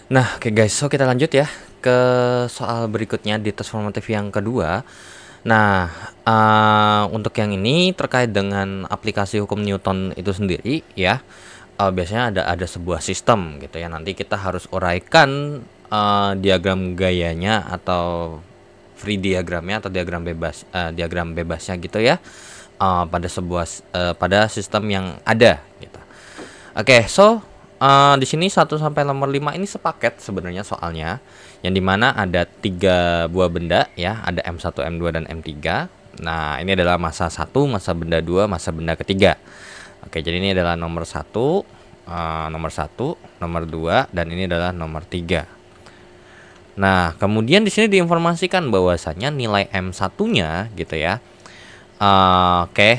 Nah, oke guys, so kita lanjut ya ke soal berikutnya di tes formatif yang kedua. Nah, untuk yang ini terkait dengan aplikasi hukum Newton itu sendiri ya. Biasanya ada sebuah sistem gitu ya. Nanti kita harus uraikan diagram gayanya atau free diagramnya atau diagram bebasnya gitu ya. Pada sistem yang ada gitu. Oke, so di sini 1 sampai nomor 5 ini sepaket sebenarnya soalnya, yang dimana ada 3 buah benda ya, ada M1, M2 dan M3. Nah, ini adalah massa 1, massa benda 2, massa benda ketiga. Oke, jadi ini adalah nomor 1, nomor 2, dan ini adalah nomor 3. Nah, kemudian di sini diinformasikan bahwasanya nilai M1-nya gitu ya. Oke.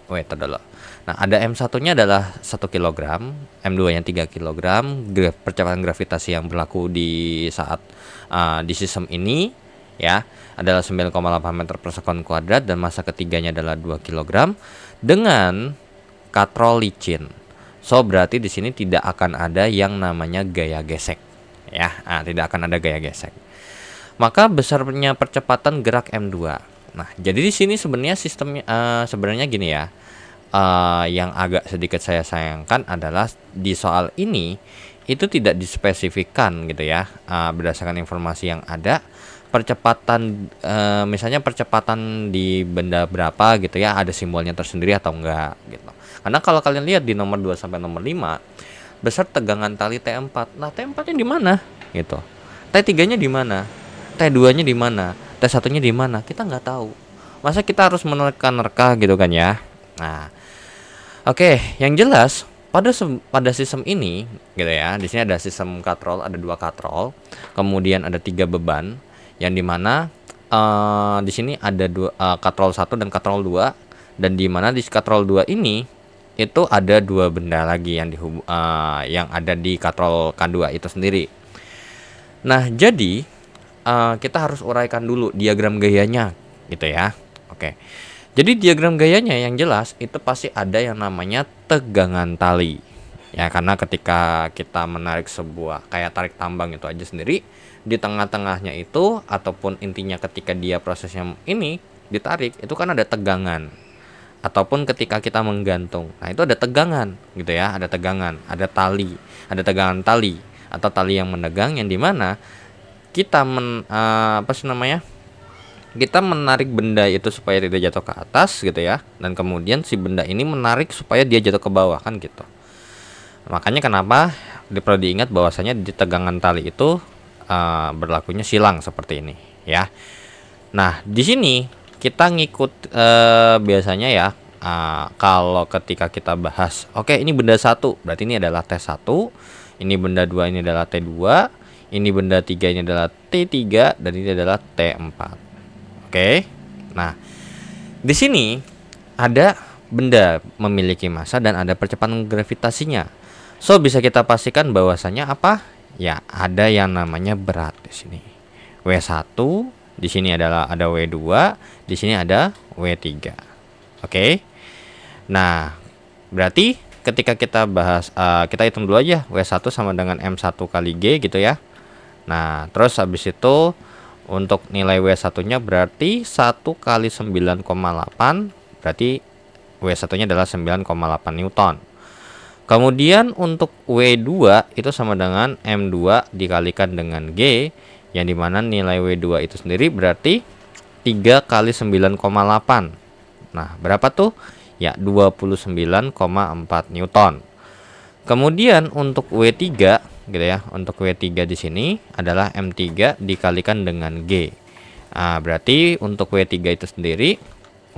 Wait, dulu. Nah, ada M1-nya adalah 1 kg, M2-nya 3 kg, percepatan gravitasi yang berlaku di saat di sistem ini ya adalah 9,8 meter per sekon kuadrat dan massa ketiganya adalah 2 kg dengan katrol licin. So, berarti di sini tidak akan ada yang namanya gaya gesek ya. Tidak akan ada gaya gesek. Maka besarnya percepatan gerak M2. Nah, jadi di sini sebenarnya sistemnya sebenarnya gini ya. Yang agak sedikit saya sayangkan adalah di soal ini itu tidak dispesifikkan gitu ya, berdasarkan informasi yang ada percepatan, misalnya percepatan di benda berapa gitu ya, ada simbolnya tersendiri atau enggak gitu. Karena kalau kalian lihat di nomor 2 sampai nomor 5 besar tegangan tali T4. Nah, T4-nya di mana gitu. T3-nya di mana? T2-nya di mana? T1-nya di mana? Kita nggak tahu. Masa kita harus menerka-nerka gitu kan ya. Nah, oke, yang jelas pada sistem ini gitu ya. Di sini ada sistem katrol, ada 2 katrol, kemudian ada 3 beban yang dimana di sini ada katrol 1 dan katrol 2, dan di mana di katrol 2 ini itu ada 2 benda lagi yang ada di katrol K2 itu sendiri. Nah, jadi kita harus uraikan dulu diagram gayanya gitu ya. Oke. Jadi diagram gayanya yang jelas itu pasti ada yang namanya tegangan tali. Ya, karena ketika kita menarik sebuah kayak tarik tambang itu aja sendiri, di tengah-tengahnya itu ataupun intinya ketika dia prosesnya ini ditarik, itu kan ada tegangan. Ataupun ketika kita menggantung. Nah, itu ada tegangan gitu ya, ada tegangan, ada tali, ada tegangan tali atau tali yang menegang yang dimana kita kita menarik benda itu supaya tidak jatuh ke atas gitu ya, dan kemudian si benda ini menarik supaya dia jatuh ke bawah kan gitu. Makanya kenapa perlu diingat bahwasanya di tegangan tali itu berlakunya silang seperti ini ya. Nah, di sini kita ngikut biasanya ya, kalau ketika kita bahas oke, ini benda 1 berarti ini adalah T1, ini benda 2 ini adalah T2, ini benda 3 ini adalah T3, dan ini adalah T4. Oke. Nah, di sini ada benda memiliki massa dan ada percepatan gravitasinya. So, bisa kita pastikan bahwasanya apa? Ya, ada yang namanya berat di sini. W1, di sini adalah ada W2, di sini ada W3. Oke. Nah, berarti ketika kita bahas kita hitung dulu aja W1 sama dengan M1 kali G gitu ya. Nah, terus habis itu untuk nilai W1-nya berarti 1 kali 9,8, berarti W1-nya adalah 9,8 Newton. Kemudian untuk W2 itu sama dengan M2 dikalikan dengan G, yang dimana nilai W2 itu sendiri berarti 3 kali 9,8. Nah, berapa tuh? Ya, 29,4 Newton. Kemudian untuk W3 gitu ya. Untuk W3 di sini adalah M3 dikalikan dengan G. Berarti untuk W3 itu sendiri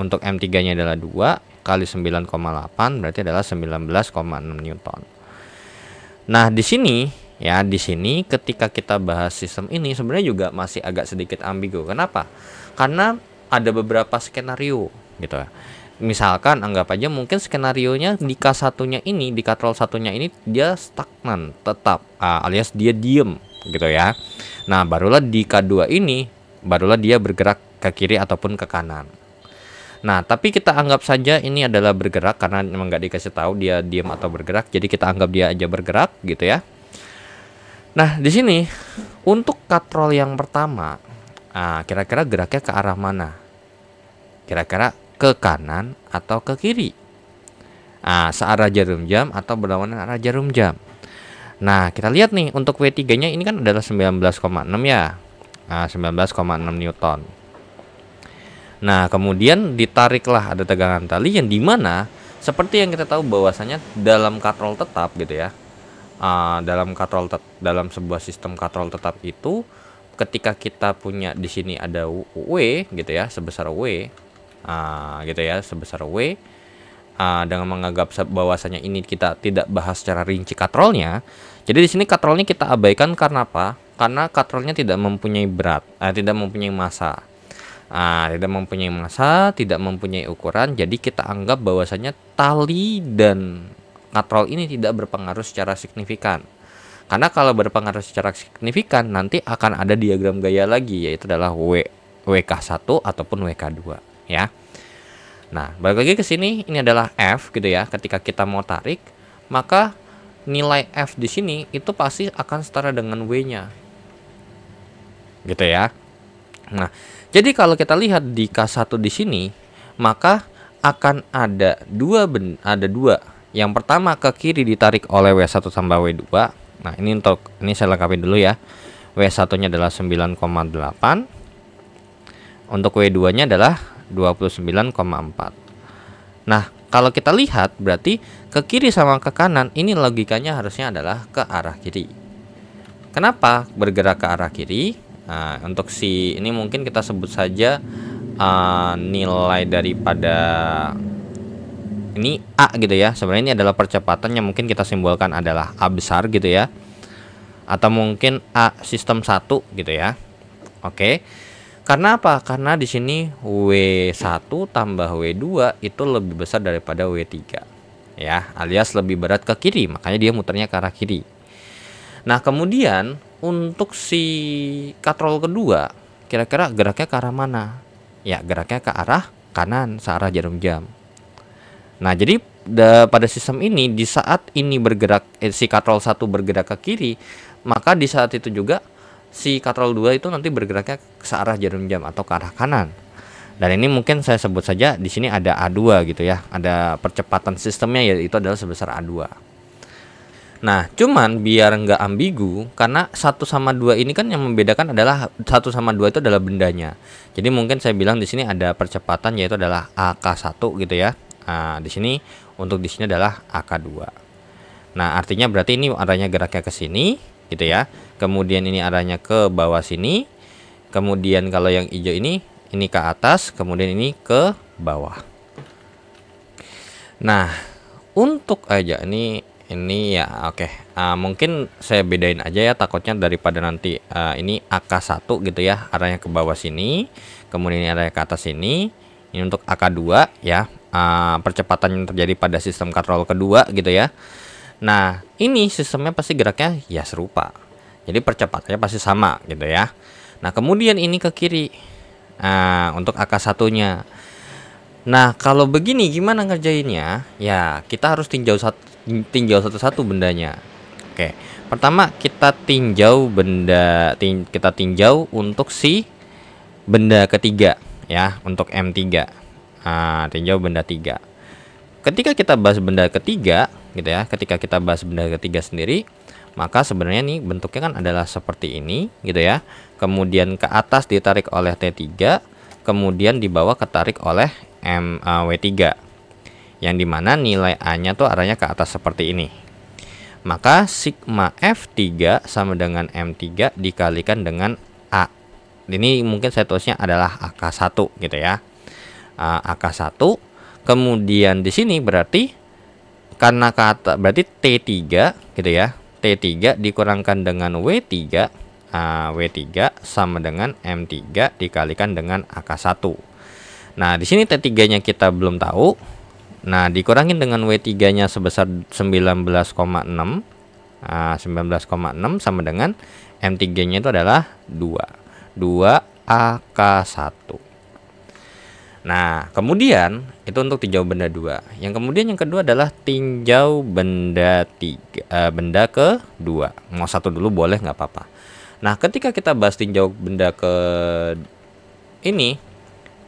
untuk M3-nya adalah 2 kali 9,8 berarti adalah 19,6 Newton. Nah, di sini ya, di sini ketika kita bahas sistem ini sebenarnya juga masih agak sedikit ambigu. Kenapa? Karena ada beberapa skenario gitu ya. Misalkan anggap aja mungkin skenarionya di K1-nya ini, di katrol satunya ini dia stagnan tetap, alias dia diem gitu ya. Nah, barulah di K2 ini barulah dia bergerak ke kiri ataupun ke kanan. Nah, tapi kita anggap saja ini adalah bergerak karena memang nggak dikasih tahu dia diem atau bergerak, jadi kita anggap dia aja bergerak gitu ya. Nah, di sini untuk katrol yang pertama, kira-kira geraknya ke arah mana? Kira-kira ke kanan atau ke kiri? Searah jarum jam atau berlawanan arah jarum jam. Nah, kita lihat nih untuk W3-nya ini kan adalah 19,6 ya. 19,6 Newton. Nah, kemudian ditariklah ada tegangan tali yang dimana seperti yang kita tahu bahwasanya dalam katrol tetap gitu ya. Dalam sebuah sistem katrol tetap itu ketika kita punya di sini ada W gitu ya, sebesar W gitu ya, sebesar W, dengan menganggap bahwasanya ini kita tidak bahas secara rinci katrolnya. Jadi di sini katrolnya kita abaikan karena apa? Karena katrolnya tidak mempunyai berat, tidak mempunyai massa. Tidak mempunyai ukuran. Jadi kita anggap bahwasanya tali dan katrol ini tidak berpengaruh secara signifikan. Karena kalau berpengaruh secara signifikan nanti akan ada diagram gaya lagi, yaitu adalah WK1 ataupun WK2 ya. Nah, balik lagi ke sini, ini adalah F gitu ya. Ketika kita mau tarik, maka nilai F di sini itu pasti akan setara dengan W-nya. Gitu ya. Nah, jadi kalau kita lihat di K1 di sini, maka akan ada dua. Yang pertama ke kiri ditarik oleh W1 tambah W2. Nah, ini saya lengkapi dulu ya. W1-nya adalah 9,8. Untuk W2-nya adalah 29,4. Nah, kalau kita lihat berarti ke kiri sama ke kanan ini logikanya harusnya adalah ke arah kiri. Kenapa bergerak ke arah kiri? Untuk si ini mungkin kita sebut saja nilai daripada ini A gitu ya. Sebenarnya ini adalah percepatan yang mungkin kita simbolkan adalah A besar gitu ya. Atau mungkin A sistem 1 gitu ya. Oke. Karena apa? Karena di sini W1 tambah W2 itu lebih besar daripada W3. Ya, alias lebih berat ke kiri, makanya dia muternya ke arah kiri. Nah, kemudian untuk si katrol kedua, kira-kira geraknya ke arah mana? Ya, geraknya ke arah kanan, searah jarum jam. Nah, jadi pada sistem ini di saat ini bergerak si katrol 1 bergerak ke kiri, maka di saat itu juga si katrol 2 itu nanti bergeraknya ke searah jarum jam atau ke arah kanan. Dan ini mungkin saya sebut saja di sini ada A2 gitu ya. Ada percepatan sistemnya yaitu adalah sebesar A2. Nah, cuman biar nggak ambigu, karena 1 sama 2 ini kan yang membedakan adalah 1 sama 2 itu adalah bendanya. Jadi mungkin saya bilang di sini ada percepatan yaitu adalah AK1 gitu ya. Di sini untuk di sini adalah AK2. Nah, artinya berarti ini arahnya geraknya ke sini gitu ya. Kemudian ini arahnya ke bawah sini. Kemudian kalau yang hijau ini ke atas, kemudian ini ke bawah. Nah, untuk aja ini ya oke. Mungkin saya bedain aja ya, takutnya daripada nanti ini AK1 gitu ya, arahnya ke bawah sini, kemudian ini arahnya ke atas sini. Ini untuk AK2 ya, percepatan yang terjadi pada sistem katrol kedua gitu ya. Nah, ini sistemnya pasti geraknya ya serupa. Jadi percepatannya pasti sama gitu ya. Nah, kemudian ini ke kiri. Untuk AK1-nya. Nah, kalau begini gimana ngerjainnya? Ya, kita harus tinjau satu-satu bendanya. Oke. Pertama kita tinjau kita tinjau untuk si benda ketiga ya, untuk M3. Tinjau benda 3. Ketika kita bahas benda ketiga gitu ya, ketika kita bahas benda ketiga sendiri, maka sebenarnya nih bentuknya kan adalah seperti ini gitu ya. Kemudian ke atas ditarik oleh T3, kemudian di bawah ketarik oleh W3. Yang dimana nilai A-nya tuh arahnya ke atas seperti ini. Maka sigma F3 sama dengan M3 dikalikan dengan A. Ini mungkin saya tulisnya adalah AK1 gitu ya. AK1. Kemudian di sini berarti karena kata berarti T3 gitu ya. T3 dikurangkan dengan W3. W3 sama dengan M3 dikalikan dengan AK1. Nah, di sini T3-nya kita belum tahu. Nah, dikurangin dengan W3-nya sebesar 19,6. 19,6 sama dengan M3-nya itu adalah 2. 2 AK1. Nah, kemudian itu untuk tinjau benda 2. Yang kemudian yang kedua adalah tinjau benda 3, benda kedua. Mau satu dulu boleh nggak apa-apa. Nah, ketika kita bahas tinjau benda ke ini,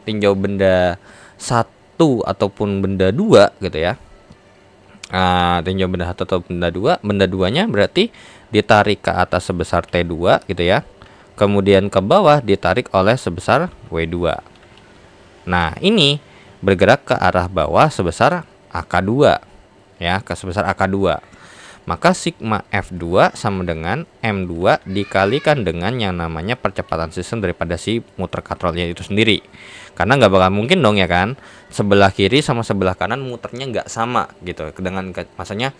tinjau benda 1 ataupun benda 2 gitu ya. Tinjau benda 1 atau benda 2, benda 2-nya berarti ditarik ke atas sebesar T2 gitu ya. Kemudian ke bawah ditarik oleh sebesar W2. Nah, ini bergerak ke arah bawah sebesar AK2 ya, ke sebesar AK2. Maka sigma F2 sama dengan M2 dikalikan dengan yang namanya percepatan sistem daripada si muter katrolnya itu sendiri. Karena nggak bakal mungkin dong ya kan, sebelah kiri sama sebelah kanan muternya nggak sama gitu. Maksudnya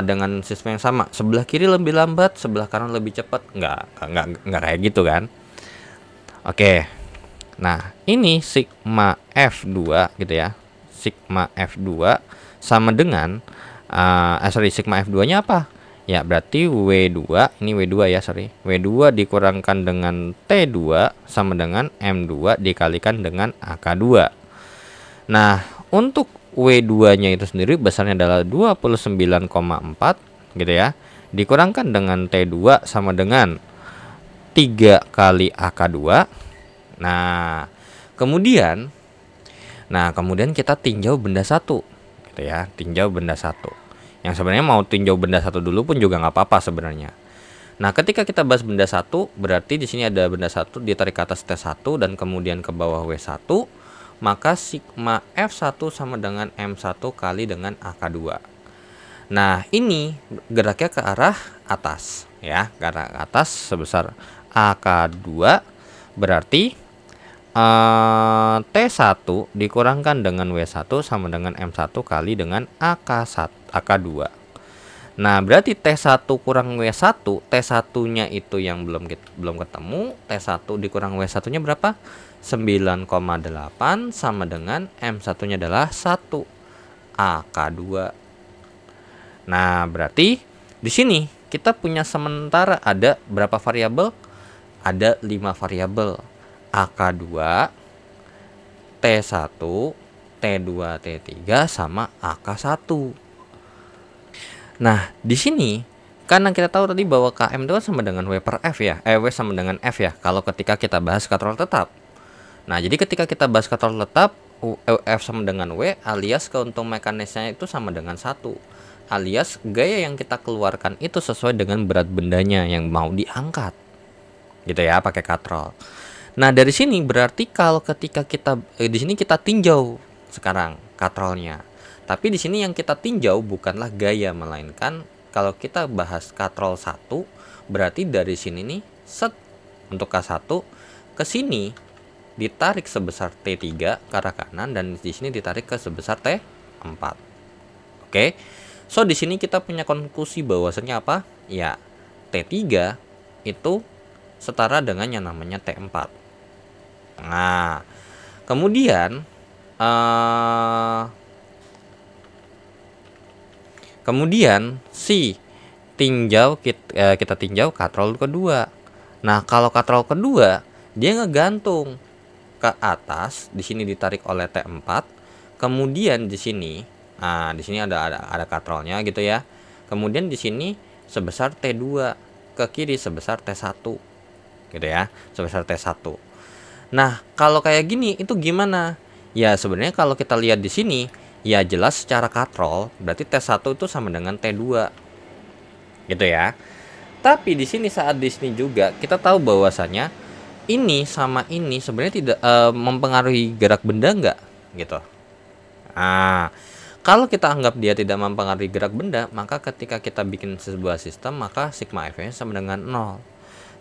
dengan sistem yang sama, sebelah kiri lebih lambat, sebelah kanan lebih cepat, nggak kayak gitu kan. Oke. Nah, ini sigma F2 gitu ya. Sigma F2 sama dengan sigma F2-nya apa? Ya, berarti W2, ini W2 ya, sorry. W2 dikurangkan dengan T2 sama dengan M2 dikalikan dengan AK2. Nah, untuk W2-nya itu sendiri besarnya adalah 29,4 gitu ya. Dikurangkan dengan T2 sama dengan 3 kali AK2. Nah, kemudian kita tinjau benda 1 gitu ya, tinjau benda 1. Yang sebenarnya mau tinjau benda 1 dulu pun juga nggak apa-apa sebenarnya. Nah, ketika kita bahas benda 1, berarti di sini ada benda 1 ditarik ke atas T1 dan kemudian ke bawah W1, maka sigma F1 sama dengan M1 kali dengan AK2. Nah, ini geraknya ke arah atas ya, ke arah atas sebesar AK2, berarti T1 dikurangkan dengan W1 sama dengan M1 kali dengan AK2. Nah, berarti T1 kurang W1, T1-nya itu yang belum ketemu, T1 dikurang W1-nya berapa? 9,8 sama dengan M1-nya adalah 1, AK2. Nah, berarti di sini kita punya sementara ada berapa variabel? Ada 5 variabel. AK2, T1, T2, T3 sama AK1. Nah, di sini karena kita tahu tadi bahwa KM itu kan sama dengan W per F ya, W sama dengan F ya, kalau ketika kita bahas katrol tetap. Nah, jadi ketika kita bahas katrol tetap, F sama dengan W alias keuntung mekanisnya itu sama dengan 1. Alias gaya yang kita keluarkan itu sesuai dengan berat bendanya yang mau diangkat. Gitu ya, pakai katrol. Nah, dari sini berarti kalau ketika kita di sini kita tinjau sekarang katrolnya. Tapi di sini yang kita tinjau bukanlah gaya, melainkan kalau kita bahas katrol 1, berarti dari sini nih set untuk K1 ke sini ditarik sebesar T3 ke arah kanan dan di sini ditarik ke sebesar T4. Oke. So di sini kita punya konklusi bahwasanya apa? Ya, T3 itu setara dengan yang namanya T4. Nah, kemudian kita tinjau katrol kedua. Nah, kalau katrol kedua dia ngegantung ke atas, di sini ditarik oleh T4. Kemudian di sini, di sini ada katrolnya gitu ya. Kemudian di sini sebesar T2, ke kiri sebesar T1. Gitu ya, sebesar T1. Nah, kalau kayak gini itu gimana? Ya, sebenarnya kalau kita lihat di sini, ya jelas secara katrol berarti T1 itu sama dengan T2. Gitu ya. Tapi di sini saat di sini juga kita tahu bahwasanya ini sama ini sebenarnya tidak mempengaruhi gerak benda enggak gitu. Kalau kita anggap dia tidak mempengaruhi gerak benda, maka ketika kita bikin sebuah sistem, maka sigma F-nya sama dengan 0.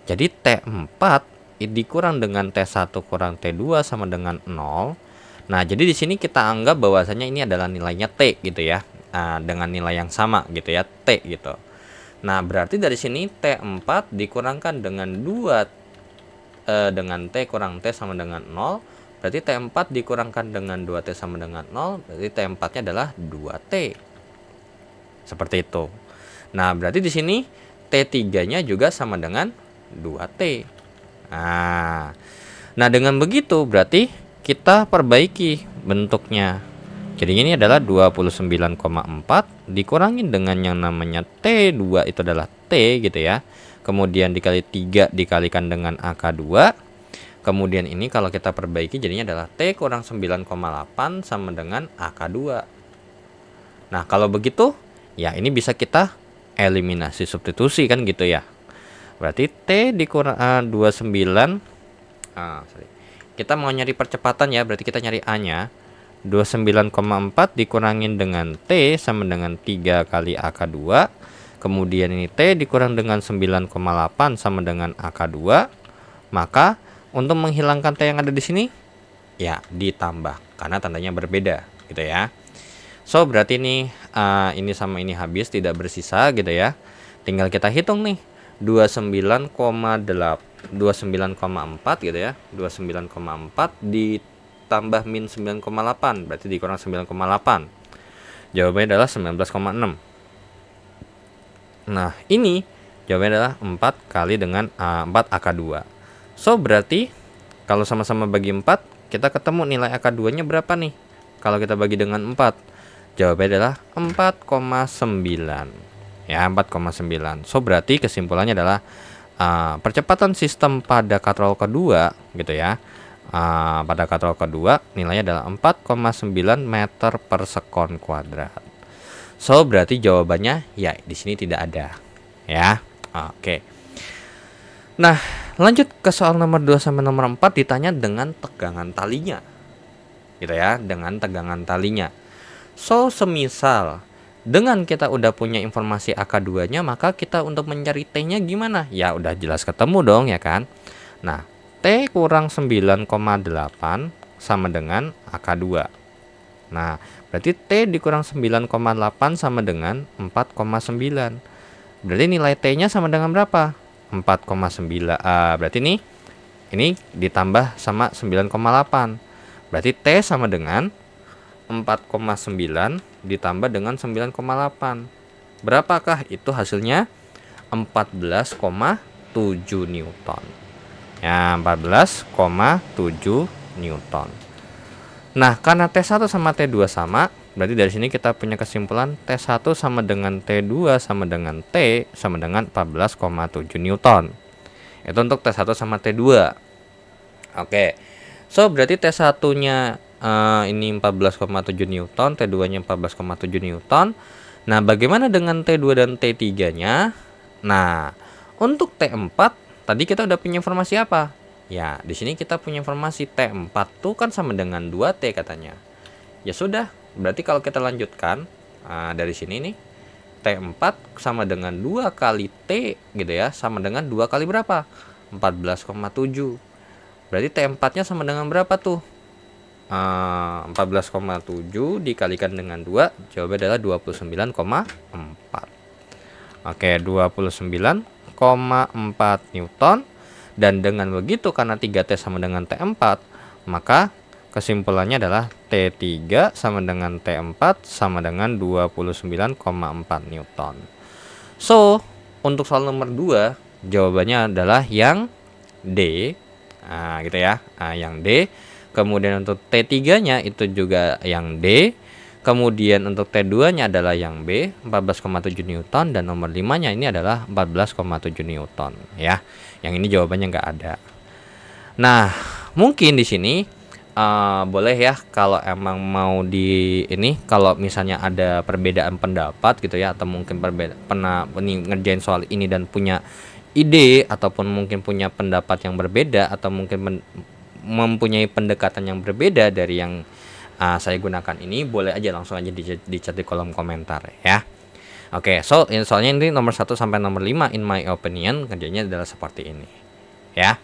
Jadi T4 dikurang dengan T1 kurang T2 sama dengan 0. Nah, jadi di sini kita anggap bahwasanya ini adalah nilainya T gitu ya. Dengan nilai yang sama gitu ya, T gitu. Nah, berarti dari sini T4 dikurangkan dengan 2 dengan T kurang T sama dengan 0. Berarti T4 dikurangkan dengan 2T sama dengan 0. Berarti T4-nya adalah 2T. Seperti itu. Nah, berarti di sini T3-nya juga sama dengan 2T. Nah, dengan begitu berarti kita perbaiki bentuknya. Jadi ini adalah 29,4 dikurangin dengan yang namanya T2 itu adalah T gitu ya. Kemudian dikali 3 dikalikan dengan AK 2. Kemudian ini kalau kita perbaiki jadinya adalah T kurang 9,8 sama dengan AK 2. Nah, kalau begitu ya ini bisa kita eliminasi substitusi kan gitu ya. Berarti T dikurang 29 kita mau nyari percepatan ya, berarti kita nyari A-nya. 29,4 dikurangin dengan T sama dengan 3 kali AK 2. Kemudian ini T dikurang dengan 9,8 sama dengan AK 2. Maka untuk menghilangkan T yang ada di sini ya ditambah karena tandanya berbeda gitu ya. So berarti ini sama ini habis, tidak bersisa gitu ya. Tinggal kita hitung nih 29,4 gitu ya. 29,4 ditambah min 9,8 berarti dikurang 9,8. Jawabannya adalah 19,6. Nah, ini jawabannya adalah 4 kali dengan 4 AK 2. So, berarti kalau sama-sama bagi 4, kita ketemu nilai AK 2-nya berapa nih? Kalau kita bagi dengan 4, jawabannya adalah 4,9. Ya, 4,9. So, berarti kesimpulannya adalah percepatan sistem pada katrol kedua gitu ya. Pada katrol kedua nilainya adalah 4,9 meter per sekon kuadrat. So berarti jawabannya ya di sini tidak ada ya. Oke. Nah, lanjut ke soal nomor 2 sampai nomor 4 ditanya dengan tegangan talinya. Gitu ya, dengan tegangan talinya. So semisal dengan kita udah punya informasi AK2-nya, maka kita untuk mencari T-nya gimana? Ya udah jelas ketemu dong ya kan. Nah, T kurang 9,8 sama dengan AK2. Nah, berarti T dikurang 9,8 sama dengan 4,9. Berarti nilai T-nya sama dengan berapa? 4,9. Berarti ini ditambah sama 9,8. Berarti T sama dengan 4,9 ditambah dengan 9,8. Berapakah itu hasilnya? 14,7 Newton. Ya, 14,7 Newton. Nah, karena T1 sama T2 sama, berarti dari sini kita punya kesimpulan T1 sama dengan T2 sama dengan T sama dengan 14,7 Newton. Itu untuk T1 sama T2. Oke. So, berarti T1-nya ini 14,7 Newton, T2-nya 14,7 Newton. Nah, bagaimana dengan T2 dan T3-nya? Nah, untuk T4 tadi kita udah punya informasi apa? Ya, di sini kita punya informasi T4 tuh kan sama dengan 2T katanya. Ya sudah, berarti kalau kita lanjutkan dari sini nih, T4 sama dengan 2 kali T gitu ya, sama dengan 2 kali berapa? 14,7. Berarti T4-nya sama dengan berapa tuh? 14,7 dikalikan dengan 2, jawabannya adalah 29,4. Oke, 29,4 Newton. Dan dengan begitu karena 3T sama dengan T4, maka kesimpulannya adalah T3 sama dengan T4 sama dengan 29,4 Newton. So, untuk soal nomor 2, jawabannya adalah yang D. Gitu ya. Yang D. Kemudian untuk T3-nya itu juga yang D. Kemudian untuk T2-nya adalah yang B, 14,7 Newton, dan nomor 5-nya ini adalah 14,7 Newton ya. Yang ini jawabannya nggak ada. Nah, mungkin di sini boleh ya kalau emang mau kalau misalnya ada perbedaan pendapat gitu ya, atau mungkin pernah ngerjain soal ini dan punya ide ataupun mungkin punya pendapat yang berbeda atau mungkin mempunyai pendekatan yang berbeda dari yang saya gunakan ini, boleh aja langsung aja di chat di kolom komentar ya. Oke, so soalnya ini nomor 1 sampai nomor 5 in my opinion kerjanya adalah seperti ini ya.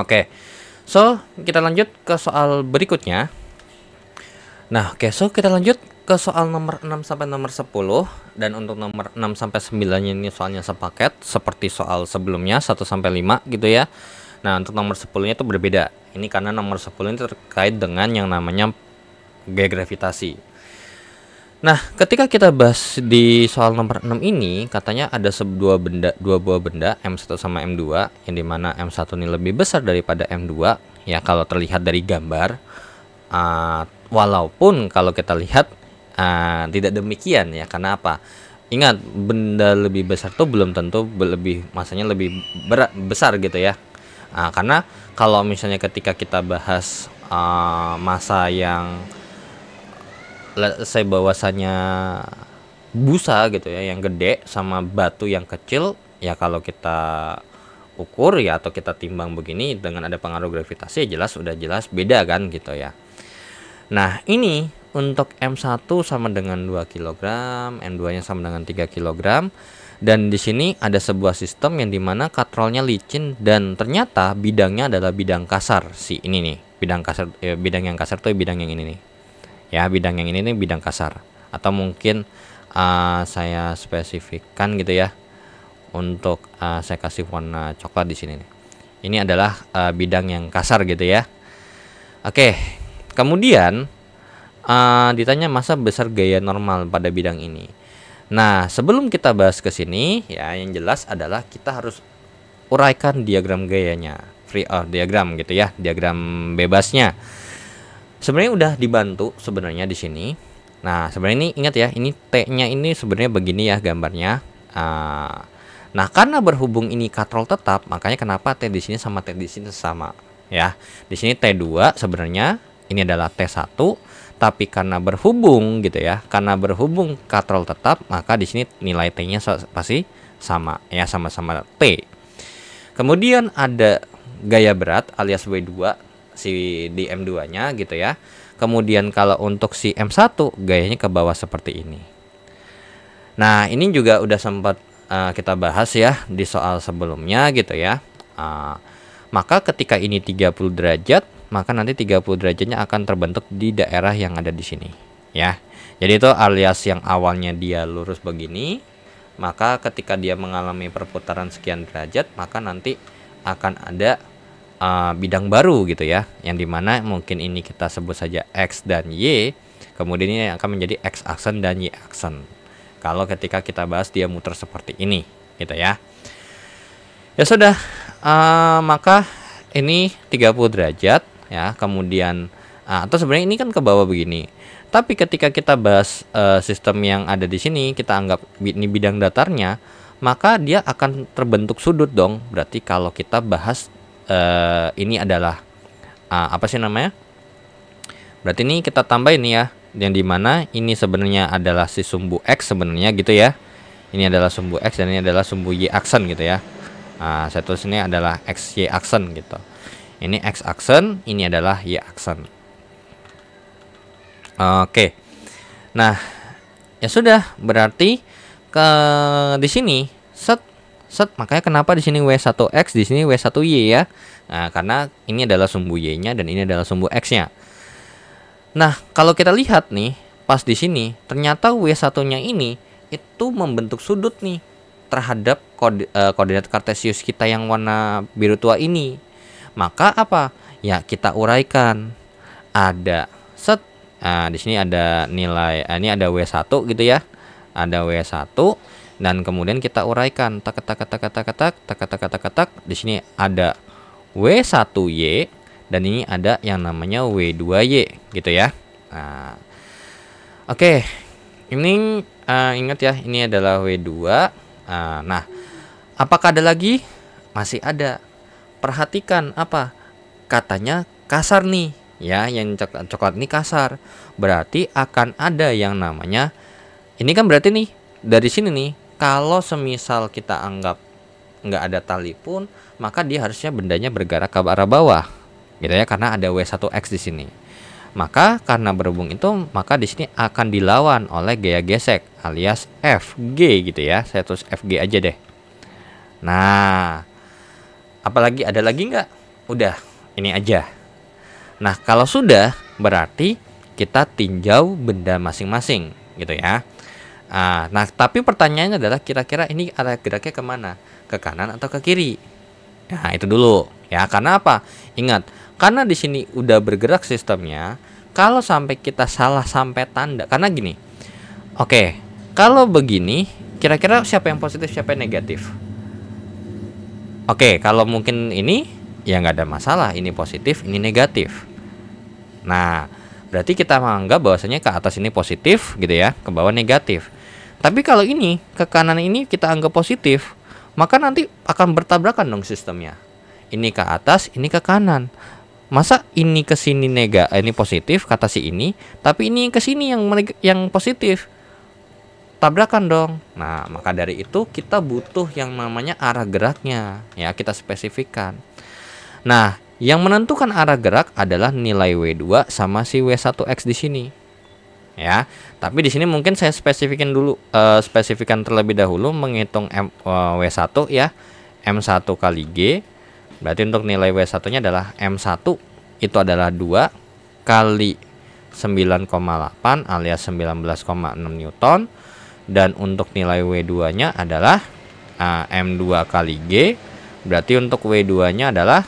Oke. So, kita lanjut ke soal berikutnya. Nah, oke, so kita lanjut ke soal nomor 6 sampai nomor 10, dan untuk nomor 6 sampai 9-nya ini soalnya sepaket seperti soal sebelumnya 1 sampai 5 gitu ya. Nah, untuk nomor 10-nya itu berbeda. Ini karena nomor 10 ini terkait dengan yang namanya gaya gravitasi. Nah, ketika kita bahas di soal nomor 6 ini, katanya ada dua buah benda M1 sama M2, yang dimana M1 ini lebih besar daripada M2, ya kalau terlihat dari gambar. Walaupun kalau kita lihat tidak demikian ya. Karena apa? Ingat, benda lebih besar tuh belum tentu lebih masanya lebih besar gitu ya. Karena kalau misalnya ketika kita bahas massa yang saya bahwasanya busa gitu ya, yang gede sama batu yang kecil, ya kalau kita ukur ya atau kita timbang begini dengan ada pengaruh gravitasi, jelas udah jelas beda kan gitu ya. Nah, ini untuk M1 sama dengan 2 kg, M2-nya sama dengan 3 kg. Dan di sini ada sebuah sistem yang dimana katrolnya licin dan ternyata bidangnya adalah bidang kasar si ini nih. Bidang kasar, bidang yang kasar tuh bidang yang ini nih. Ya, bidang yang ini nih bidang kasar. Atau mungkin saya spesifikkan gitu ya. Untuk saya kasih warna coklat di sini nih. Ini adalah bidang yang kasar gitu ya. Oke. Kemudian ditanya massa besar gaya normal pada bidang ini. Nah, sebelum kita bahas ke sini ya, yang jelas adalah kita harus uraikan diagram gayanya, free diagram gitu ya, diagram bebasnya. Sebenarnya udah dibantu sebenarnya di sini. Nah, sebenarnya ini ingat ya, ini T-nya ini sebenarnya begini ya gambarnya. Nah, karena berhubung ini katrol tetap, makanya kenapa T di sini sama T di sini sama ya. Di sini T2 sebenarnya, ini adalah T1, tapi karena berhubung gitu ya, karena berhubung katrol tetap, maka di sini nilai T-nya pasti sama ya, sama-sama T. Kemudian ada gaya berat alias W2 si di M2-nya gitu ya. Kemudian kalau untuk si M1 gayanya ke bawah seperti ini. Nah, ini juga udah sempat kita bahas ya di soal sebelumnya gitu ya. Maka ketika ini 30 derajat, maka nanti 30 derajatnya akan terbentuk di daerah yang ada di sini ya. Jadi itu alias yang awalnya dia lurus begini, maka ketika dia mengalami perputaran sekian derajat, maka nanti akan ada bidang baru gitu ya, yang dimana mungkin ini kita sebut saja X dan Y, kemudian ini akan menjadi X aksen dan Y aksen kalau ketika kita bahas dia muter seperti ini gitu ya. Ya sudah, maka ini 30 derajat ya, kemudian atau sebenarnya ini kan ke bawah begini. Tapi ketika kita bahas sistem yang ada di sini, kita anggap ini bidang datarnya, maka dia akan terbentuk sudut dong. Berarti kalau kita bahas ini adalah apa sih namanya? Berarti ini kita tambah ini ya, yang dimana ini sebenarnya adalah si sumbu X sebenarnya gitu ya. Ini adalah sumbu X dan ini adalah sumbu Y aksen gitu ya. Saya tulis ini adalah XY aksen gitu. Ini X aksen, ini adalah Y aksen. Oke. Nah, ya sudah, berarti di sini set makanya kenapa di sini W1X, di sini W1Y ya. Nah, karena ini adalah sumbu Y-nya dan ini adalah sumbu X-nya. Nah, kalau kita lihat nih, pas di sini ternyata W1-nya ini itu membentuk sudut nih terhadap koordinat kartesius kita yang warna biru tua ini. Maka apa? Ya kita uraikan. Ada set. Di sini ada nilai ini ada W1 gitu ya. Ada W1 dan kemudian kita uraikan tak. Di sini ada W1Y dan ini ada yang namanya W2Y gitu ya. Nah, oke. Ini ingat ya, ini adalah W2. Nah, apakah ada lagi? Masih ada. Perhatikan apa? Katanya kasar nih, ya, yang coklat ini kasar. Berarti akan ada yang namanya, ini kan berarti nih dari sini nih, kalau semisal kita anggap nggak ada tali pun, maka dia harusnya bendanya bergerak ke arah bawah, gitu ya, karena ada W1X di sini. Maka karena berhubung itu, maka di sini akan dilawan oleh gaya gesek alias FG gitu ya. Saya tulis FG aja deh. Nah, apalagi ada lagi nggak? Udah, ini aja. Nah, kalau sudah berarti kita tinjau benda masing-masing gitu ya. Nah, tapi pertanyaannya adalah kira-kira ini arah geraknya kemana? Ke kanan atau ke kiri? Nah, itu dulu ya. Karena apa? Ingat, karena di sini udah bergerak sistemnya. Kalau sampai kita salah sampai tanda, karena gini. Oke, kalau begini, kira-kira siapa yang positif, siapa yang negatif? Oke, kalau mungkin ini ya nggak ada masalah, ini positif, ini negatif. Nah, berarti kita menganggap bahwasanya ke atas ini positif gitu ya, ke bawah negatif. Tapi kalau ini ke kanan ini kita anggap positif, maka nanti akan bertabrakan dong sistemnya. Ini ke atas, ini ke kanan. Masa ini ke sini ini positif kata si ini, tapi ini ke sini yang positif. Tabrakan dong. Nah, maka dari itu kita butuh yang namanya arah geraknya, ya, kita spesifikkan. Nah, yang menentukan arah gerak adalah nilai W2 sama si W1X di sini. Ya, tapi di sini mungkin saya spesifikan terlebih dahulu menghitung W1 ya, M1 kali G. Berarti untuk nilai W1-nya adalah M1 itu adalah 2 kali 9,8 alias 19,6 Newton. Dan untuk nilai W2-nya adalah M2 kali G. Berarti untuk W2-nya adalah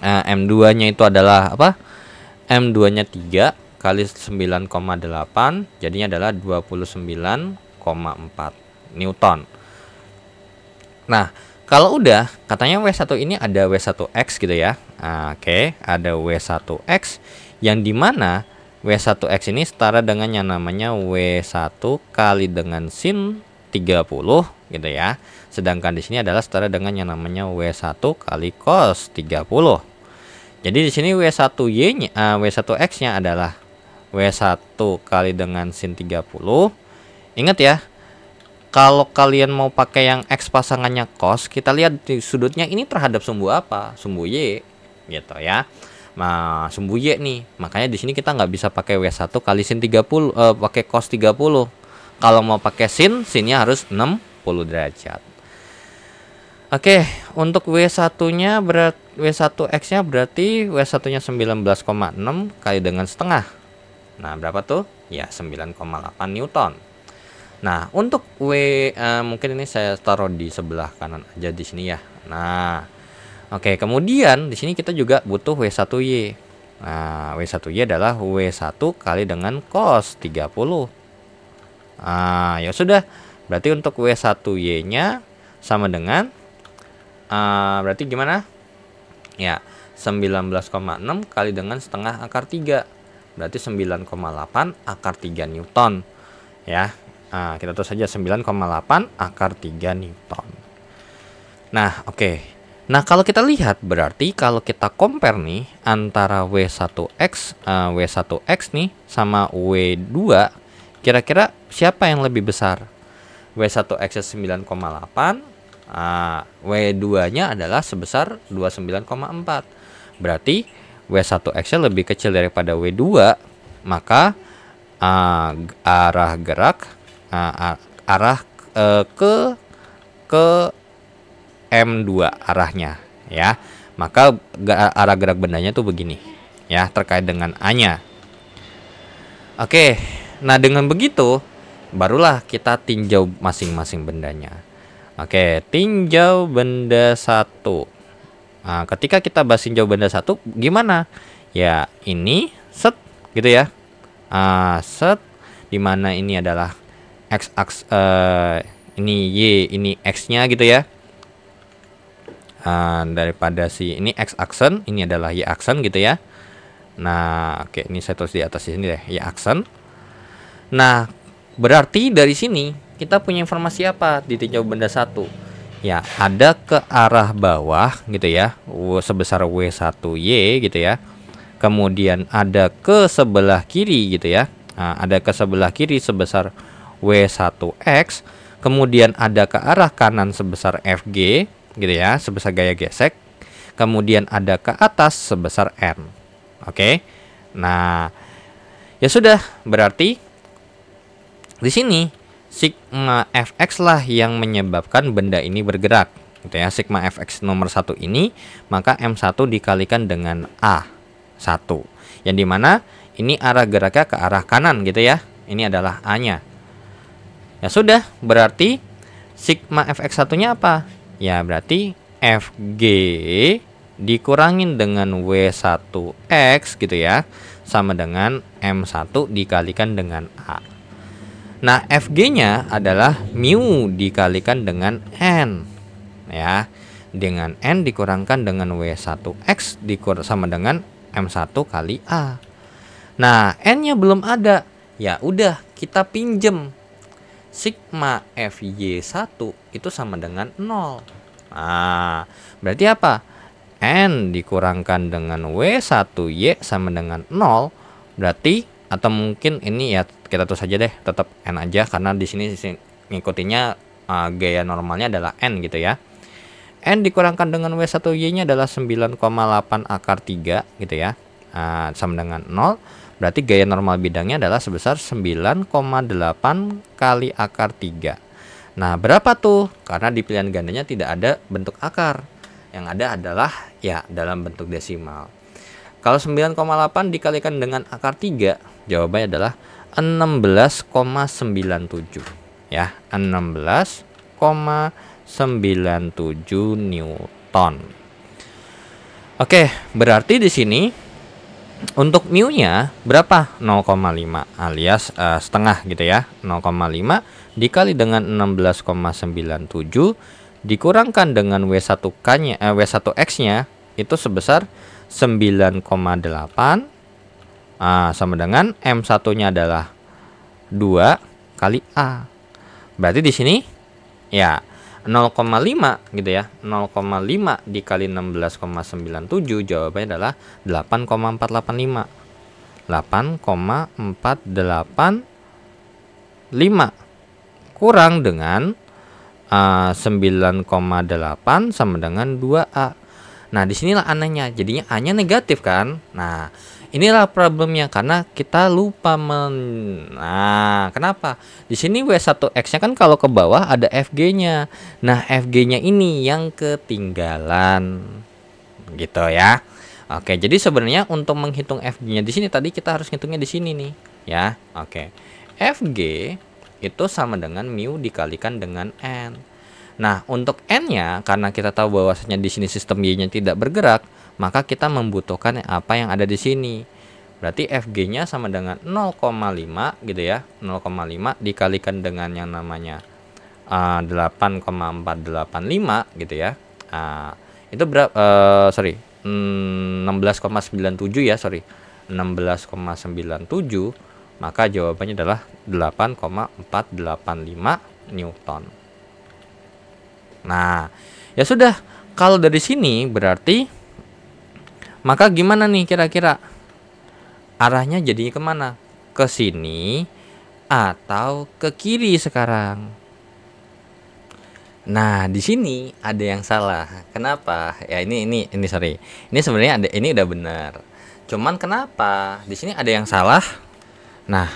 M2-nya itu adalah apa? M2-nya 3 kali 9,8, jadinya adalah 29,4 Newton. Nah, kalau udah katanya W1 ini ada W1X gitu ya. Oke, ada W1X yang dimana W1X ini setara dengan yang namanya W1 kali dengan sin 30 gitu ya. Sedangkan di sini adalah setara dengan yang namanya W1 kali cos 30. Jadi di sini W1Y-nya W1X-nya adalah W1 kali dengan sin 30. Ingat ya, kalau kalian mau pakai yang X pasangannya cos, kita lihat di sudutnya ini terhadap sumbu apa? Sumbu Y gitu ya. Nah, sumbu Y nih. Makanya di sini kita nggak bisa pakai W1 kali sin 30, pakai cos 30. Kalau mau pakai sinnya harus 60 derajat. Oke, untuk W1-nya W1X-nya berarti W1-nya 19,6 kali dengan setengah. Nah, berapa tuh? Ya, 9,8 Newton. Nah, untuk mungkin ini saya taruh di sebelah kanan aja di sini ya. Nah, oke, kemudian di sini kita juga butuh W1Y. Nah, W1Y adalah W1 kali dengan cos 30. Nah, ya sudah. Berarti untuk W1Y-nya sama dengan berarti gimana? Ya, 19,6 kali dengan setengah akar 3. Berarti 9,8 akar 3 Newton. Ya. Nah, kita tulis saja 9,8 akar 3 Newton. Nah, oke. Nah, kalau kita lihat berarti kalau kita compare nih antara W1X nih sama W2, kira-kira siapa yang lebih besar? W1X 9,8, W2-nya adalah sebesar 29,4. Berarti W1X-nya lebih kecil daripada W2, maka arah gerak ke M2 arahnya ya. Maka arah gerak bendanya tuh begini ya, terkait dengan A-nya. Oke. Nah, dengan begitu barulah kita tinjau masing-masing bendanya. Oke, tinjau benda 1. Nah, ketika kita bahas tinjau benda 1 gimana? Ya, ini set gitu ya. Set dimana ini adalah X-aks ini Y, ini X-nya gitu ya. Daripada si ini X aksen, ini adalah Y aksen gitu ya. Nah, oke, ini saya tulis di atas sini deh, Y aksen. Nah, berarti dari sini kita punya informasi apa di tinjau benda 1? Ya, ada ke arah bawah gitu ya, sebesar W1Y gitu ya. Kemudian ada ke sebelah kiri gitu ya. Nah, ada ke sebelah kiri sebesar W1X. Kemudian ada ke arah kanan sebesar FG gitu ya, sebesar gaya gesek. Kemudian ada ke atas sebesar N. Oke. Nah, ya sudah, berarti di sini sigma fx lah yang menyebabkan benda ini bergerak gitu ya. Sigma fx nomor 1 ini, maka M1 dikalikan dengan A1, yang dimana ini arah geraknya ke arah kanan gitu ya. Ini adalah A-nya. Ya sudah, berarti sigma fx1 nya apa? Ya, berarti Fg dikurangin dengan W1X gitu ya, sama dengan M1 dikalikan dengan A. Nah, Fg-nya adalah mu dikalikan dengan N ya. dengan N dikurangkan dengan W1X sama dengan M1 kali A. Nah, N-nya belum ada. Ya udah, kita pinjem. Sigma FY1 itu sama dengan 0. Nah, berarti apa? N dikurangkan dengan W1Y sama dengan 0. Berarti, atau mungkin ini ya kita tulis saja deh, tetap N aja karena di sini ngikutinnya gaya normalnya adalah N gitu ya. N dikurangkan dengan W1Y-nya adalah 9,8 akar 3 gitu ya. Sama dengan 0. Berarti gaya normal bidangnya adalah sebesar 9,8 kali akar 3. Nah, berapa tuh? Karena di pilihan gandanya tidak ada bentuk akar. Yang ada adalah ya dalam bentuk desimal. Kalau 9,8 dikalikan dengan akar 3, jawabannya adalah 16,97 ya, 16,97 Newton. Oke, berarti di sini untuk mu-nya berapa? 0,5 alias setengah gitu ya. 0,5 dikali dengan 16,97 dikurangkan dengan W1K-nya, W1X-nya itu sebesar 9,8 sama dengan M1-nya adalah 2 kali A. Berarti di sini ya 0,5 gitu ya. 0,5 dikali 16,97 jawabannya adalah 8,485. 8,485 kurang dengan 9,8 sama dengan 2A. Nah, disinilah anehnya. Jadinya A-nya negatif kan? Nah, inilah problemnya karena kita lupa Nah, kenapa? Di sini W1X-nya kan kalau ke bawah ada FG-nya. Nah, FG-nya ini yang ketinggalan. Gitu ya. Oke, jadi sebenarnya untuk menghitung FG-nya di sini tadi kita harus hitungnya di sini nih, ya. Oke. FG itu sama dengan mu dikalikan dengan N. Nah, untuk N-nya karena kita tahu bahwasanya di sini sistem Y-nya tidak bergerak, maka kita membutuhkan apa yang ada di sini. Berarti FG-nya sama dengan 0,5 gitu ya. 0,5 dikalikan dengan yang namanya 8,485 gitu ya. Itu berapa? 16,97 ya, 16,97. Maka jawabannya adalah 8,485 Newton. Nah, ya sudah, kalau dari sini berarti maka gimana nih kira-kira? Arahnya jadi kemana? Ke sini atau ke kiri sekarang? Nah, di sini ada yang salah. Kenapa? Ya ini sorry. Ini sebenarnya ada, ini udah benar. Cuman kenapa? Di sini ada yang salah. Nah,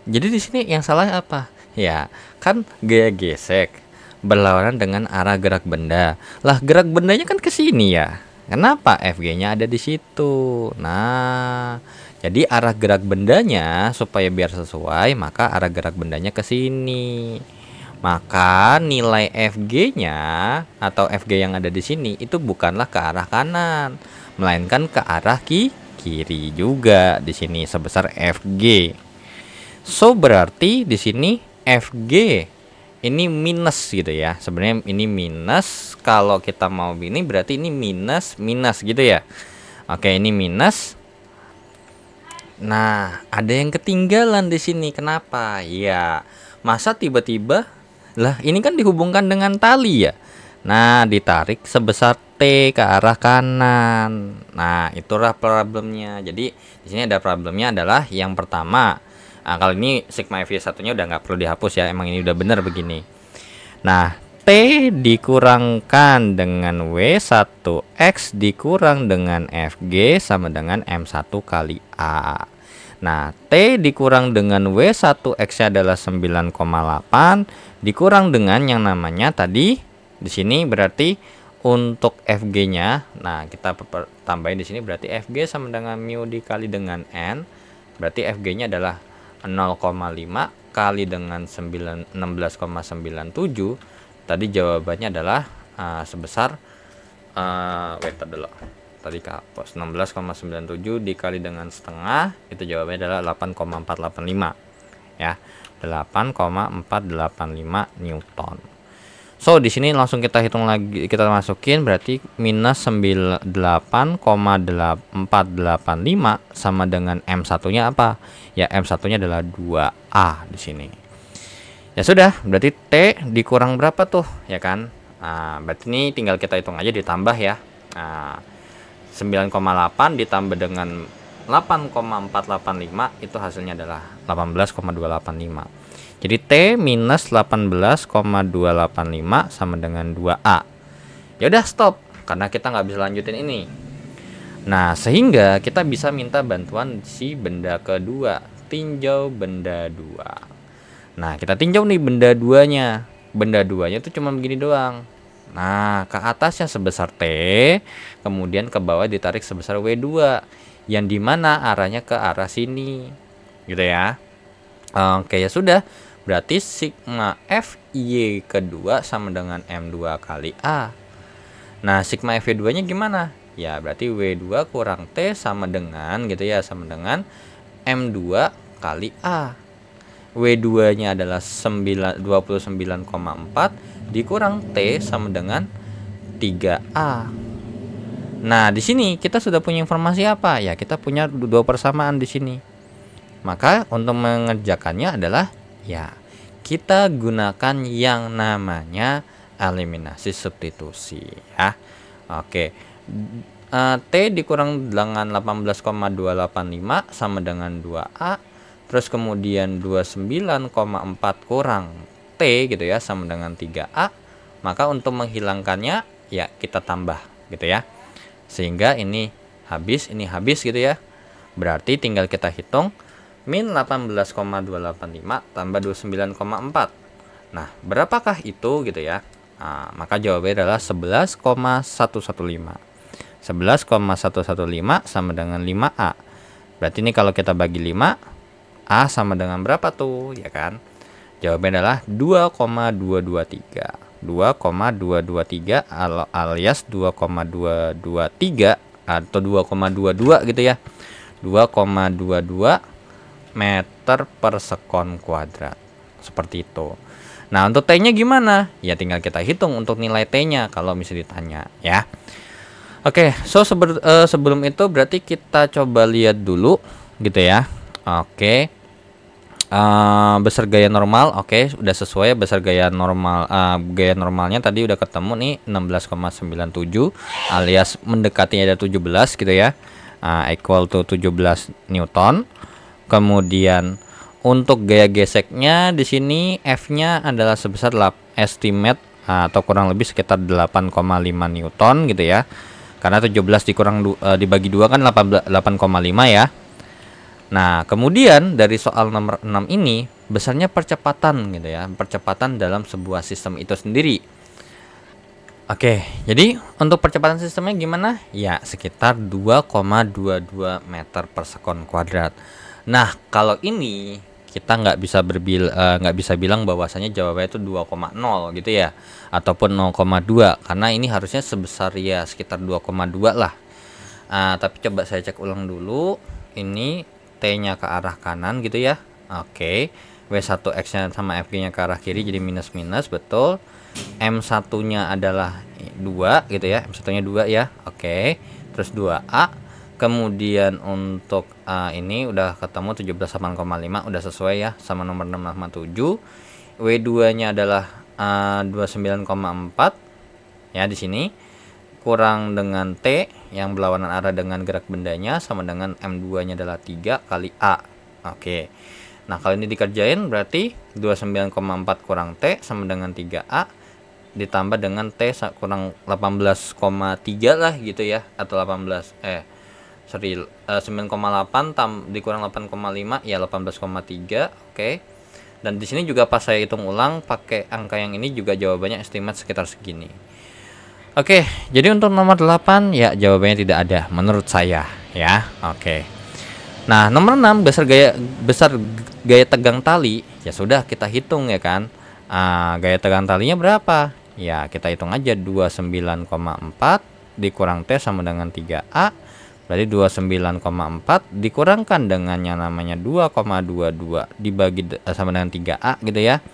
jadi di sini yang salah apa? Ya, kan gaya gesek berlawanan dengan arah gerak benda. Lah, gerak bendanya kan ke sini ya. Kenapa FG-nya ada di situ? Nah, jadi arah gerak bendanya supaya biar sesuai, maka arah gerak bendanya ke sini. Maka nilai FG-nya atau FG yang ada di sini itu bukanlah ke arah kanan, melainkan ke arah kiri juga di sini sebesar FG. So berarti di sini FG ini minus gitu ya. Sebenarnya ini minus, kalau kita mau ini berarti ini minus gitu ya. Oke, ini minus. Nah, ada yang ketinggalan di sini. Kenapa? Ya, masa tiba-tiba lah ini kan dihubungkan dengan tali ya. Nah, ditarik sebesar T ke arah kanan. Nah, itulah problemnya. Jadi, di sini ada problemnya adalah yang pertama. Nah, kalau ini sigma FY1-nya udah nggak perlu dihapus ya. Emang ini udah benar begini. Nah, T dikurangkan dengan W1X dikurang dengan FG sama dengan M1 kali A. Nah, T dikurang dengan W1X adalah 9,8 dikurang dengan yang namanya tadi di sini berarti untuk FG-nya. Nah, kita tambahin di sini berarti FG sama dengan mu dikali dengan N. Berarti FG-nya adalah 0,5 kali dengan 16,97. Tadi jawabannya adalah sebesar wait dulu. Tadi kehapus 16,97 dikali dengan setengah, itu jawabannya adalah 8,485 ya, 8,485 Newton. So di sini langsung kita hitung lagi, kita masukin berarti minus 98,485 sama dengan M1-nya apa? Ya M1-nya adalah 2A di sini. Ya sudah, berarti T dikurang berapa tuh, ya kan? Nah, berarti ini tinggal kita hitung aja ditambah ya. Nah, 9,8 ditambah dengan 8,485 itu hasilnya adalah 18,285. Jadi T minus 18,285 sama dengan 2A. Ya udah stop, karena kita nggak bisa lanjutin ini. Nah, sehingga kita bisa minta bantuan si benda kedua, tinjau benda 2. Nah, kita tinjau nih benda 2-nya. Benda 2-nya itu cuma begini doang. Nah, ke atasnya sebesar T, kemudian ke bawah ditarik sebesar W2, yang dimana arahnya ke arah sini, gitu ya. Oke, ya sudah. Berarti sigma Fy kedua sama dengan M2 kali A. Nah, sigma Fy2 nya gimana? Ya, berarti W2 kurang T sama dengan gitu ya, sama dengan M2 kali A. W2 nya adalah 29,4 dikurang T sama dengan 3A. Nah, di sini kita sudah punya informasi apa? Ya, kita punya dua persamaan di sini. Maka untuk mengerjakannya adalah ya, kita gunakan yang namanya eliminasi substitusi ya. Oke. T dikurang dengan 18,285 sama dengan 2A. Terus kemudian 29,4 kurang T gitu ya sama dengan 3A. Maka untuk menghilangkannya ya kita tambah gitu ya. Sehingga ini habis gitu ya. Berarti tinggal kita hitung min 18,285 tambah 29,4. Nah, berapakah itu gitu ya? Nah, maka jawabannya adalah 11,115. 11,115 sama dengan 5A. Berarti ini kalau kita bagi 5, A sama dengan berapa tuh, ya kan? Jawabannya adalah 2,223. 2,223 alias 2,223 atau 2,22 gitu ya. 2,22 meter per sekon kuadrat. Seperti itu. Nah, untuk T-nya gimana? Ya tinggal kita hitung untuk nilai T-nya kalau misalnya ditanya ya. Oke, so sebelum itu berarti kita coba lihat dulu gitu ya. Oke. Besar gaya normal, oke, udah sesuai besar gaya normal. Gaya normalnya tadi udah ketemu nih 16,97 alias mendekatinya ada 17 gitu ya. Equal to 17 Newton. Kemudian untuk gaya geseknya di sini F-nya adalah sebesar estimate atau kurang lebih sekitar 8,5 Newton gitu ya. Karena 17 dibagi 2 kan 8,5 ya. Nah, kemudian dari soal nomor 6 ini besarnya percepatan gitu ya. Percepatan dalam sebuah sistem itu sendiri. Oke, jadi untuk percepatan sistemnya gimana? Ya, sekitar 2,22 meter per sekon kuadrat. Nah, kalau ini kita nggak bisa bilang bahwasanya jawabannya itu 2,0 gitu ya, ataupun 0,2 karena ini harusnya sebesar ya sekitar 2,2 lah. Tapi coba saya cek ulang dulu. Ini T-nya ke arah kanan gitu ya. Oke. W1X-nya sama FG-nya ke arah kiri jadi minus-minus, betul. M1-nya adalah 2 gitu ya. M1-nya 2 ya. Oke. Terus 2A. Kemudian untuk ini udah ketemu 17,8,5 udah sesuai ya sama nomor 6,7. W2-nya adalah 29,4 ya di sini. Kurang dengan T yang berlawanan arah dengan gerak bendanya sama dengan M2-nya adalah 3 kali A. Oke. Nah, kalau ini dikerjain berarti 29,4 kurang T sama dengan 3A ditambah dengan T kurang 18,3 lah gitu ya, atau 9,8 dikurang 8,5 ya 18,3. Oke. Dan di sini juga pas saya hitung ulang pakai angka yang ini juga jawabannya estimate sekitar segini. Oke, jadi untuk nomor 8 ya jawabannya tidak ada menurut saya ya. Oke. Nah, nomor 6 besar gaya tegang tali, ya sudah kita hitung ya kan. Gaya tegang talinya berapa? Ya, kita hitung aja 29,4 dikurang T sama dengan 3A. Berarti 29,4 dikurangkan dengan yang namanya 2,22 dibagi sama dengan 3A gitu ya.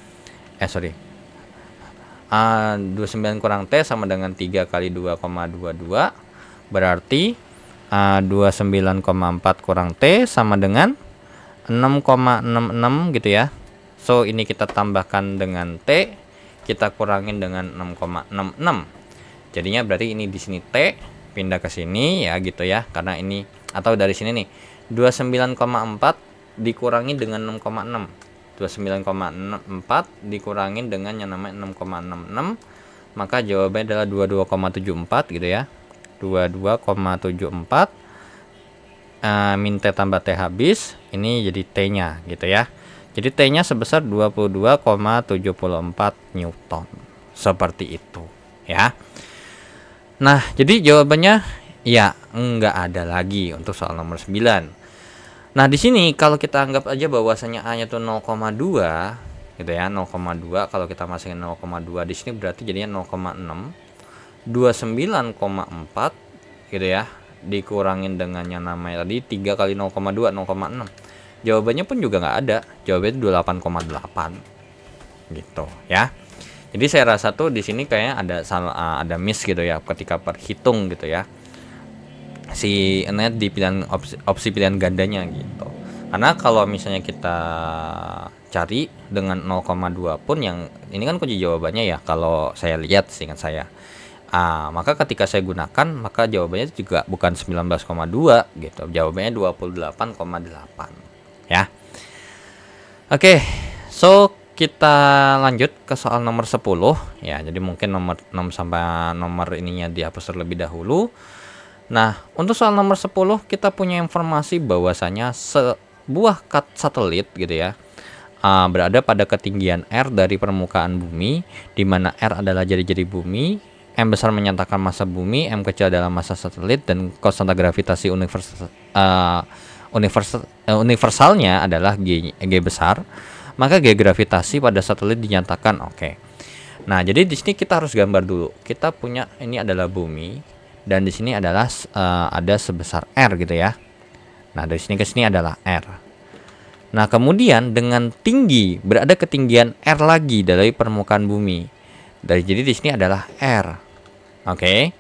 29 kurang T sama dengan 3 kali 2,22. Berarti 29,4 kurang T sama dengan 6,66 gitu ya. So ini kita tambahkan dengan T, kita kurangin dengan 6,66. Jadinya berarti ini di sini T pindah ke sini ya gitu ya. Karena ini atau dari sini nih 29,4 dikurangi dengan 6,6. 29,4 dikurangin dengan yang namanya 6,66, maka jawabannya adalah 22,74 gitu ya. 22,74 min T tambah T habis, ini jadi T nya gitu ya. Jadi T nya sebesar 22,74 Newton, seperti itu ya. Nah jadi jawabannya ya enggak ada lagi untuk soal nomor 9. Nah, di sini kalau kita anggap aja bahwasanya A-nya tuh 0,2 gitu ya, 0,2 kalau kita masukin 0,2 di sini berarti jadinya 0,6. 29,4 gitu ya, dikurangin dengan yang namanya tadi 3 kali 0,2 0,6. Jawabannya pun juga nggak ada. Jawabannya 28,8 gitu ya. Jadi saya rasa tuh di sini kayaknya ada salah, ada miss gitu ya ketika perhitung gitu ya. Si net di pilihan opsi pilihan gandanya gitu. Karena kalau misalnya kita cari dengan 0,2 pun yang ini kan kunci jawabannya ya kalau saya lihat seingat saya. Maka ketika saya gunakan maka jawabannya juga bukan 19,2 gitu. Jawabannya 28,8 ya. Oke. So kita lanjut ke soal nomor 10 ya. Jadi mungkin nomor 6 sampai nomor ininya dihapus terlebih dahulu. Nah, untuk soal nomor 10 kita punya informasi bahwasanya sebuah satelit gitu ya berada pada ketinggian R dari permukaan bumi, di mana R adalah jari-jari bumi, M besar menyatakan massa bumi, M kecil adalah massa satelit, dan konstanta gravitasi universalnya adalah G besar. Maka G gravitasi pada satelit dinyatakan oke. Nah, jadi di sini kita harus gambar dulu. Kita punya ini adalah bumi. Dan di sini adalah ada sebesar R gitu ya. Nah, dari sini ke sini adalah R. Nah, kemudian dengan tinggi berada ketinggian R lagi dari permukaan bumi. Jadi di sini adalah R. Oke.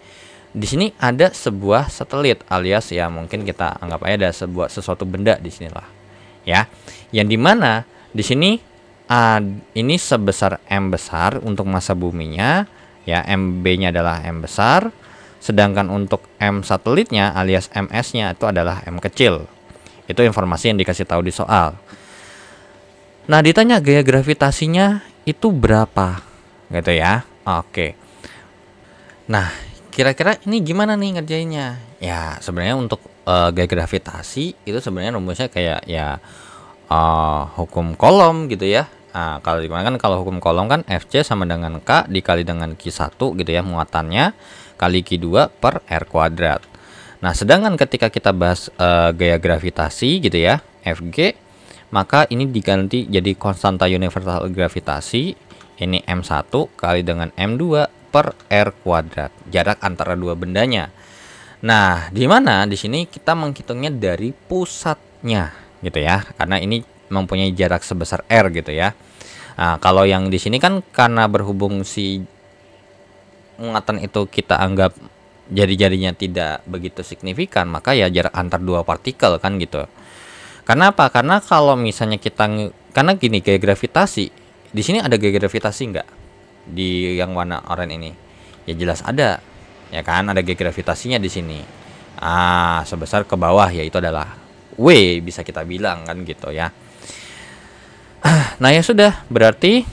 Di sini ada sebuah satelit alias ya mungkin kita anggap aja ada sesuatu benda di sinilah. Ya. Yang dimana di sini ini sebesar M besar untuk massa buminya, ya MB-nya adalah M besar. Sedangkan untuk M satelitnya alias MS-nya itu adalah M kecil. Itu informasi yang dikasih tahu di soal. Nah, ditanya gaya gravitasinya itu berapa gitu ya. Oke. Nah, kira-kira ini gimana nih ngerjainnya? Ya, sebenarnya untuk gaya gravitasi itu sebenarnya rumusnya kayak ya hukum kolom gitu ya. Kalau dimana kan kalau hukum kolom kan Fc sama dengan K dikali dengan Q1 gitu ya muatannya, kali Q2 per R kuadrat. Nah, sedangkan ketika kita bahas gaya gravitasi gitu ya, Fg, maka ini diganti jadi konstanta universal gravitasi, ini M1 kali dengan M2 per R kuadrat, jarak antara dua bendanya. Nah, di mana di sini kita menghitungnya dari pusatnya gitu ya, karena ini mempunyai jarak sebesar R gitu ya. Nah, kalau yang di sini kan karena berhubung si muatan itu kita anggap jari-jarinya tidak begitu signifikan, maka ya jarak antar dua partikel kan gitu. Karena apa? Karena kalau misalnya karena gini, gaya gravitasi di sini ada gaya gravitasi nggak di yang warna oranye ini? Ya jelas ada, ya kan? Ada gaya gravitasinya di sini. Sebesar ke bawah yaitu adalah W bisa kita bilang kan gitu ya. Nah ya sudah, berarti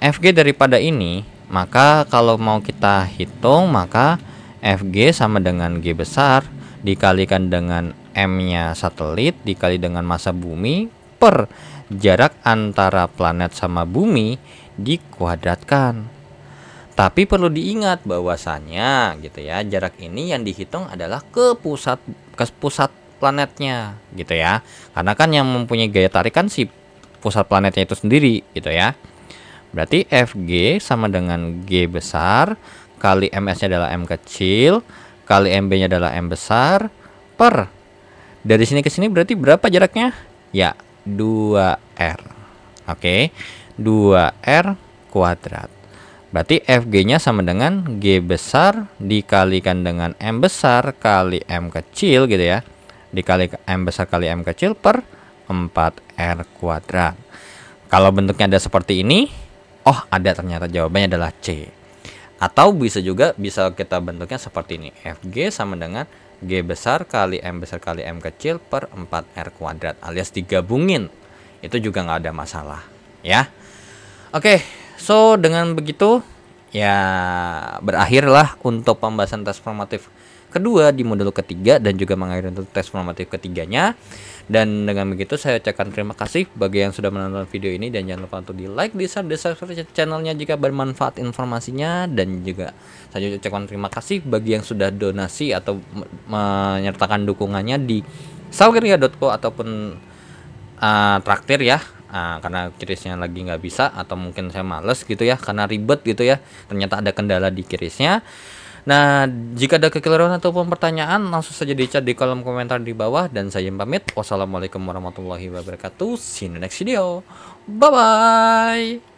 Fg daripada ini, maka kalau mau kita hitung maka Fg sama dengan G besar dikalikan dengan M-nya satelit dikali dengan massa bumi per jarak antara planet sama bumi dikuadratkan. Tapi perlu diingat bahwasanya gitu ya, jarak ini yang dihitung adalah ke pusat planetnya gitu ya. Karena kan yang mempunyai gaya tarik kan si pusat planetnya itu sendiri gitu ya. Berarti Fg sama dengan G besar kali MS-nya adalah M kecil kali MB-nya adalah M besar per dari sini ke sini berarti berapa jaraknya? Ya, 2R. Oke. 2R kuadrat. Berarti FG-nya sama dengan G besar dikalikan dengan M besar kali M kecil gitu ya. Dikali M besar kali M kecil per 4R kuadrat. Kalau bentuknya ada seperti ini, oh ada ternyata jawabannya adalah C. Atau bisa juga kita bentuknya seperti ini. FG sama dengan G besar kali M kecil per 4R kuadrat alias digabungin. Itu juga nggak ada masalah ya. Oke, so dengan begitu ya berakhirlah untuk pembahasan tes formatif kedua di modul ketiga dan juga mengakhiri untuk tes formatif ketiganya. Dan dengan begitu saya ucapkan terima kasih bagi yang sudah menonton video ini, dan jangan lupa untuk di like, di share, di subscribe channelnya jika bermanfaat informasinya. Dan juga saya ucapkan terima kasih bagi yang sudah donasi atau menyertakan dukungannya di saweria.co ataupun traktir ya. Karena kirisnya lagi nggak bisa atau mungkin saya males gitu ya karena ribet gitu ya, ternyata ada kendala di kirisnya. Nah, jika ada kekeliruan ataupun pertanyaan langsung saja di chat di kolom komentar di bawah, dan saya pamit. Wassalamualaikum warahmatullahi wabarakatuh. See you in the next video. Bye bye.